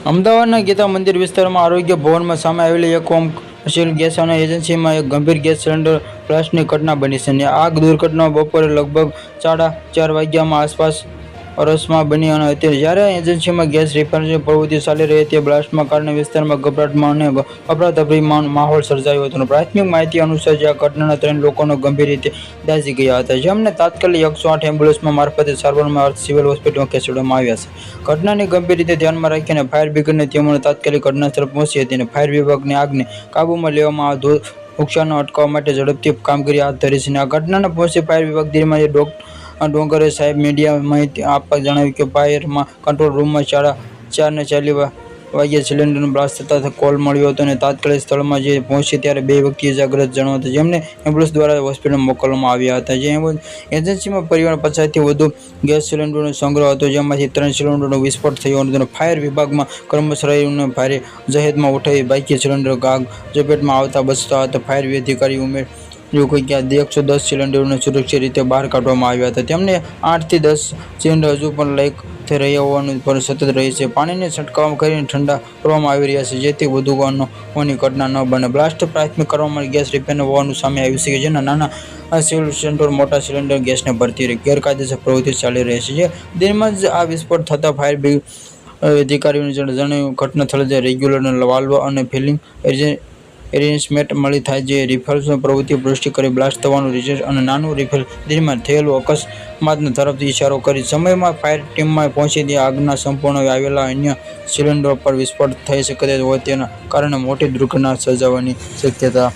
અમદાવાદના ગીતા મંદિર વિસ્તારમાં આરોગ્ય ભવનમાં સામે આવેલી એક કોમર્શિયલ ગેસ અને એજન્સીમાં એક ગંભીર ગેસ સિલિન્ડર બ્લાસ્ટની ઘટના બની છે. આ દુર્ઘટના બપોરે લગભગ 4:30 વાગ્યામાં આસપાસ અરસમાં બની હતી. જ્યારે એજન્સીમાં ગેસ રિફિલની પ્રવૃત્તિ ચાલી રહી હતી, બ્લાસ્ટના કારણે વિસ્તારમાં ગભરાટમાં અને અફરાતફરી માહોલ સર્જાયો હતો. પ્રાથમિક માહિતી અનુસાર આ ઘટનાના 3 લોકો ગંભીર રીતે દાઝી ગયા હતા, જેમને તાત્કાલિક 108 એમ્બ્યુલન્સ મારફતે સારવાર અર્થે સિવિલ હોસ્પિટલમાં ખસેડવામાં આવ્યા છે. ઘટનાની ગંભીર રીતે ધ્યાનમાં રાખીને ફાયર બ્રિગેડની ટીમો તાત્કાલિક ઘટનાસ્થળે પહોંચી હતી અને ફાયર વિભાગની આગને કાબૂમાં લેવામાં નુકસાન અટકાવવા માટે ઝડપથી કામગીરી હાથ ધરી છે. આ ઘટનાને પહોંચી ફાયર વિભાગ ધીરજ ડોંગરે સાહેબ મીડિયા માહિતી આપવા જણાવ્યું કે ફાયરમાં કંટ્રોલ રૂમમાં 4:40 વાગ્યે સિલિન્ડરનો બ્લાસ્ટ થતા કોલ મળ્યો હતો અને તાત્કાલિક સ્થળમાં જે પહોંચી ત્યારે 2 વ્યક્તિ ઇજાગ્રસ્ત જણાયા હતા, જેમને એમ્બ્યુલન્સ દ્વારા હોસ્પિટલમાં મોકલવામાં આવ્યા હતા. એજન્સીમાં પરિવાર 50થી વધુ ગેસ સિલિન્ડરનો સંગ્રહ હતો, જેમાંથી 3 સિલિન્ડરનો વિસ્ફોટ થયો હતો. ફાયર વિભાગમાં કર્મચારીઓને ભારે જહેમત ઉઠાવી બાકી સિલિન્ડર આગ ઝપેટમાં આવતા બચતા હતા. ફાયર અધિકારીએ ઉમેર્યું કે 110 સિલિન્ડરોને સુરક્ષિત રીતે બહાર કાઢવામાં આવ્યા હતા. તેમને 8 થી 10 સિલિન્ડર હજુ પણ લીક થઈ રહ્યા હોવાનું પણ સતત રહે છે. પાણીને છંટકાવ કરીને ઠંડા કરવામાં આવી રહ્યા છે, જેથી વધુ હોવાની ઘટના ન બને. બ્લાસ્ટ પ્રાથમિક કરવામાં ગેસ રિફિલર હોવાનું સામે આવ્યું છે, જેના નાના સિલિન્ડર મોટા સિલિન્ડર ગેસને ભરતી ગેરકાયદેસર પ્રવૃત્તિ ચાલી રહી છે. દિનમાં જ આ વિસ્ફોટ થતાં ફાયર અધિકારીઓને જણાવ્યું ઘટના સ્થળે રેગ્યુલેટર, વાલ્વ અને ફિલિંગ એરેન્જમેન્ટ મળી થાય જે રિફિલની પ્રવૃત્તિ પુષ્ટિ કરી બ્લાસ્ટ થવાનું રીઝન અને નાનું રિફિલ દરમિયાન થયેલું અકસ્માતના તરફ ઇશારો કરી સમયમાં ફાયર ટીમમાં પહોંચી આગના સંપૂર્ણ આવેલા અન્ય સિલિન્ડરો પર વિસ્ફોટ થઈ શકે હોય તેના કારણે મોટી દુર્ઘટના સર્જાવાની શક્યતા